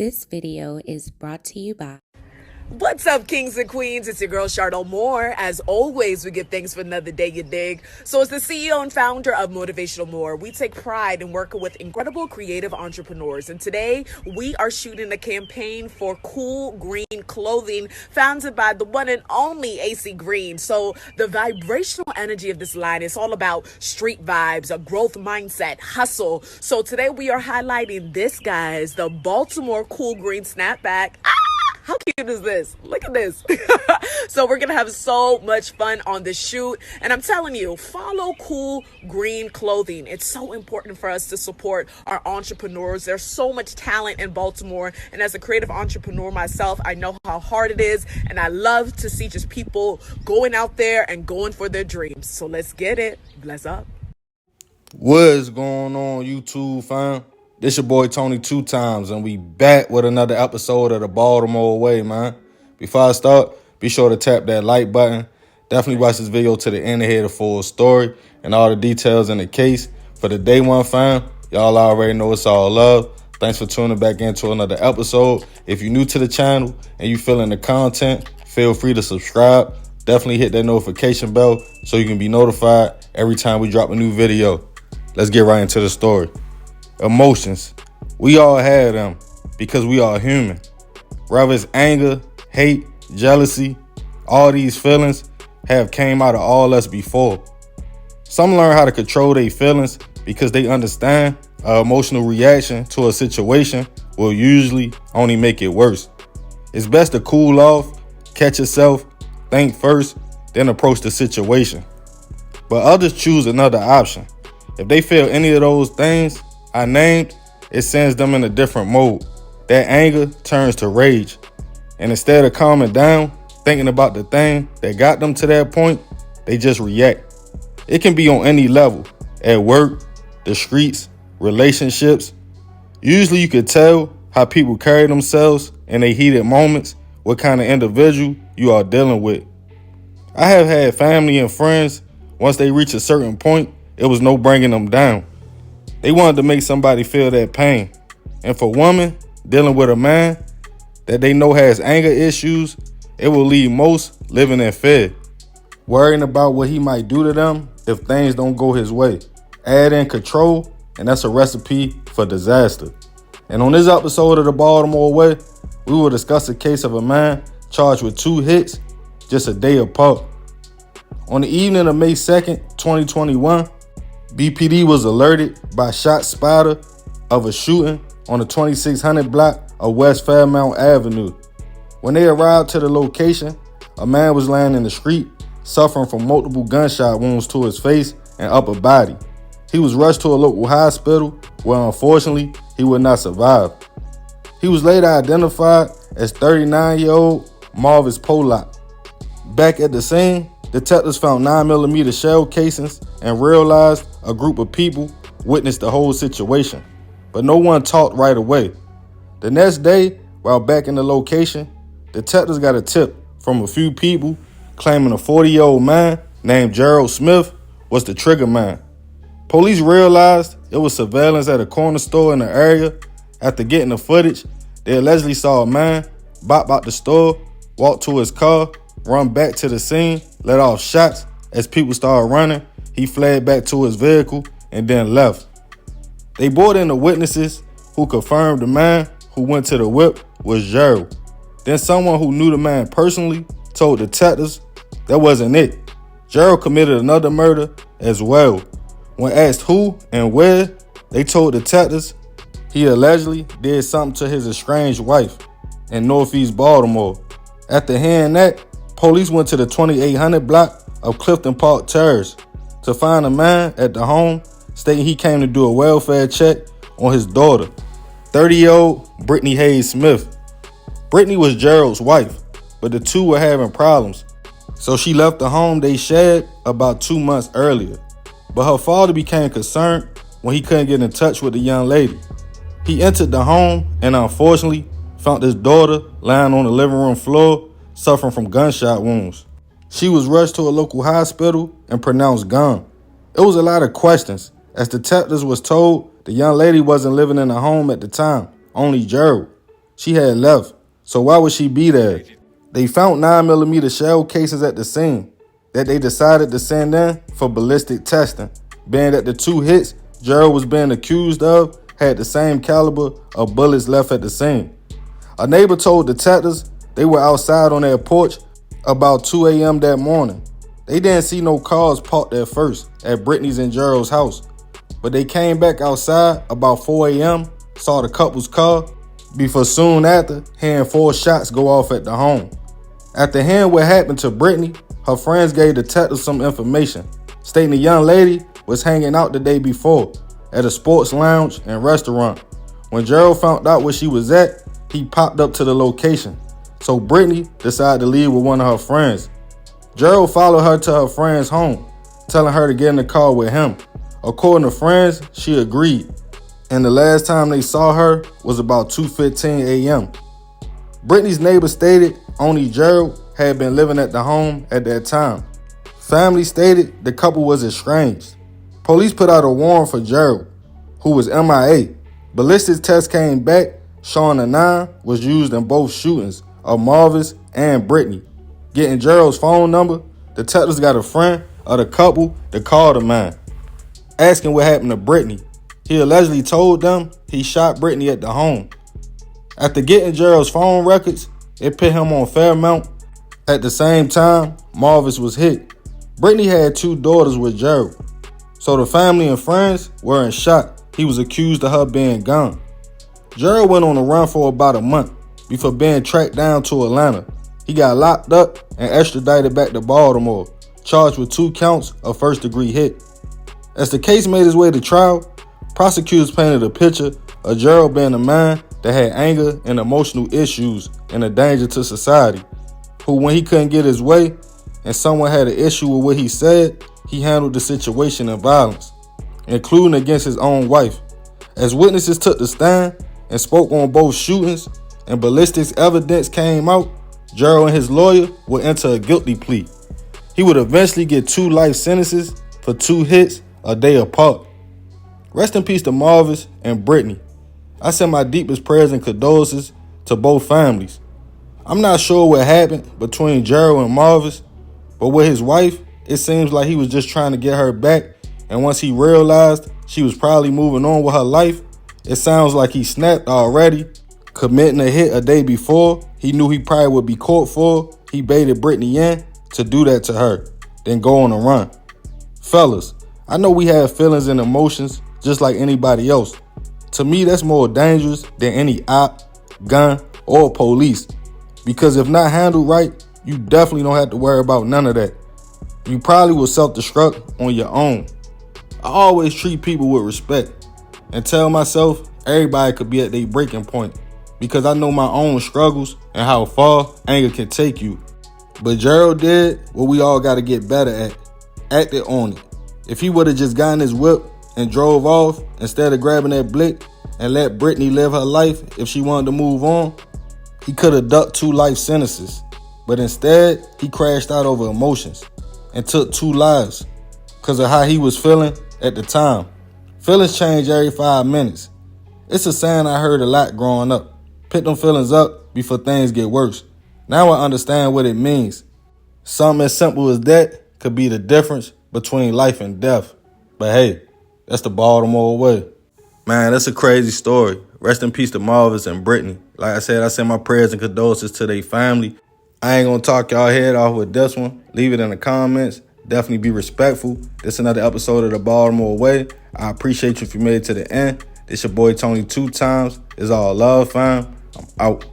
This video is brought to you by... What's up, kings and queens? It's your girl, Charlotte Moore. As always, we give thanks for another day, you dig? So as the CEO and founder of Motivational More, we take pride in working with incredible creative entrepreneurs. And today, we are shooting a campaign for cool green clothing founded by the one and only AC Green. So the vibrational energy of this line is all about street vibes, a growth mindset, hustle. So today, we are highlighting this, guys, the Baltimore Cool Green Snapback. How cute is this? Look at this. So we're going to have so much fun on the shoot. And I'm telling you, follow cool green clothing. It's so important for us to support our entrepreneurs. There's so much talent in Baltimore. And as a creative entrepreneur myself, I know how hard it is. And I love to see just people going out there and going for their dreams. So let's get it. Bless up. What's going on, YouTube fam? This your boy Tony 2 times, and we back with another episode of the Baltimore Way, man. Before I start, be sure to tap that like button. Definitely watch this video to the end to hear the full story and all the details in the case. For the day one fam, y'all already know it's all love. Thanks for tuning back into another episode. If you're new to the channel and you feeling the content, feel free to subscribe. Definitely hit that notification bell so you can be notified every time we drop a new video. Let's get right into the story. Emotions. We all have them because we are human. Whether it's anger, hate, jealousy, all these feelings have came out of all us before. Some learn how to control their feelings because they understand an emotional reaction to a situation will usually only make it worse. It's best to cool off, catch yourself, think first, then approach the situation. But others choose another option. If they feel any of those things I named, it sends them in a different mode. That anger turns to rage. And instead of calming down, thinking about the thing that got them to that point, they just react. It can be on any level, at work, the streets, relationships. Usually you can tell how people carry themselves in their heated moments, what kind of individual you are dealing with. I have had family and friends, once they reach a certain point, it was no bringing them down. They wanted to make somebody feel that pain. And for women dealing with a man that they know has anger issues, it will leave most living in fear, worrying about what he might do to them if things don't go his way. Add in control, and that's a recipe for disaster. And on this episode of the Baltimore Way, we will discuss a case of a man charged with 2 hits just a day apart. On the evening of May 2nd, 2021, BPD was alerted by shot spotter of a shooting on the 2600 block of West Fairmount Avenue. When they arrived to the location, a man was laying in the street, suffering from multiple gunshot wounds to his face and upper body. He was rushed to a local hospital where unfortunately he would not survive. He was later identified as 39-year-old Marvis Pollock. Back at the scene, detectives found 9mm shell casings and realized a group of people witnessed the whole situation, but no one talked right away. The next day, while back in the location, detectives got a tip from a few people claiming a 40-year-old man named Gerald Smith was the trigger man. Police realized it was surveillance at a corner store in the area. After getting the footage, they allegedly saw a man bop out the store, walk to his car, run back to the scene, let off shots. As people started running, he fled back to his vehicle and then left. They brought in the witnesses who confirmed the man who went to the whip was Gerald. Then someone who knew the man personally told detectives that wasn't it. Gerald committed another murder as well. When asked who and where, they told detectives he allegedly did something to his estranged wife in Northeast Baltimore. After hearing that, police went to the 2800 block of Clifton Park Terrace to find a man at the home stating he came to do a welfare check on his daughter, 30-year-old Brittany Hayes Smith. Brittany was Gerald's wife, but the two were having problems, so she left the home they shared about 2 months earlier. But her father became concerned when he couldn't get in touch with the young lady. He entered the home and unfortunately found his daughter lying on the living room floor, suffering from gunshot wounds. She was rushed to a local hospital and pronounced gone. It was a lot of questions. As detectives was told, the young lady wasn't living in the home at the time, only Gerald. She had left, so why would she be there? They found 9mm shell cases at the scene that they decided to send in for ballistic testing, being that the 2 hits Gerald was being accused of had the same caliber of bullets left at the scene. A neighbor told detectives they were outside on their porch about 2 a.m. that morning. They didn't see no cars parked at first at Brittany's and Gerald's house, but they came back outside about 4 a.m., saw the couple's car, before soon after hearing 4 shots go off at the home. After hearing what happened to Brittany, her friends gave detectives some information, stating the young lady was hanging out the day before at a sports lounge and restaurant. When Gerald found out where she was at, he popped up to the location. So Brittany decided to leave with one of her friends. Gerald followed her to her friend's home, telling her to get in the car with him. According to friends, she agreed, and the last time they saw her was about 2:15 a.m. Brittany's neighbor stated only Gerald had been living at the home at that time. Family stated the couple was estranged. Police put out a warrant for Gerald, who was MIA. Ballistics test came back showing a 9 was used in both shootings of Marvis and Brittany. Getting Gerald's phone number, detectives got a friend of the couple to call the man, asking what happened to Brittany. He allegedly told them he shot Brittany at the home. After getting Gerald's phone records, it put him on Fairmount. At the same time, Marvis was hit. Brittany had 2 daughters with Gerald, so the family and friends were in shock. He was accused of her being gone. Gerald went on the run for about a month before being tracked down to Atlanta. He got locked up and extradited back to Baltimore, charged with 2 counts of first-degree hit. As the case made its way to trial, prosecutors painted a picture of Gerald being a man that had anger and emotional issues and a danger to society, who when he couldn't get his way and someone had an issue with what he said, he handled the situation in violence, including against his own wife. As witnesses took the stand and spoke on both shootings and ballistics evidence came out, Gerald and his lawyer would enter a guilty plea. He would eventually get 2 life sentences for 2 hits a day apart. Rest in peace to Marvis and Brittany. I send my deepest prayers and condolences to both families. I'm not sure what happened between Gerald and Marvis, but with his wife, it seems like he was just trying to get her back, and once he realized she was probably moving on with her life, it sounds like he snapped already. Committing a hit a day before he knew he probably would be caught for, he baited Brittany in to do that to her, then go on a run. Fellas, I know we have feelings and emotions just like anybody else. To me, that's more dangerous than any op, gun, or police. Because if not handled right, you definitely don't have to worry about none of that. You probably will self-destruct on your own. I always treat people with respect and tell myself everybody could be at their breaking point, because I know my own struggles and how far anger can take you. But Gerald did what we all got to get better at. Acted on it. If he would have just gotten his whip and drove off instead of grabbing that blick and let Brittany live her life if she wanted to move on, he could have ducked 2 life sentences. But instead, he crashed out over emotions and took 2 lives because of how he was feeling at the time. Feelings change every 5 minutes. It's a saying I heard a lot growing up. Pick them feelings up before things get worse. Now I understand what it means. Something as simple as that could be the difference between life and death. But hey, that's the Baltimore way. Man, that's a crazy story. Rest in peace to Marvis and Brittany. Like I said, I send my prayers and condolences to their family. I ain't gonna talk y'all head off with this one. Leave it in the comments. Definitely be respectful. This is another episode of the Baltimore Way. I appreciate you if you made it to the end. This your boy Tony 2 times. It's all love, fam. I'm out.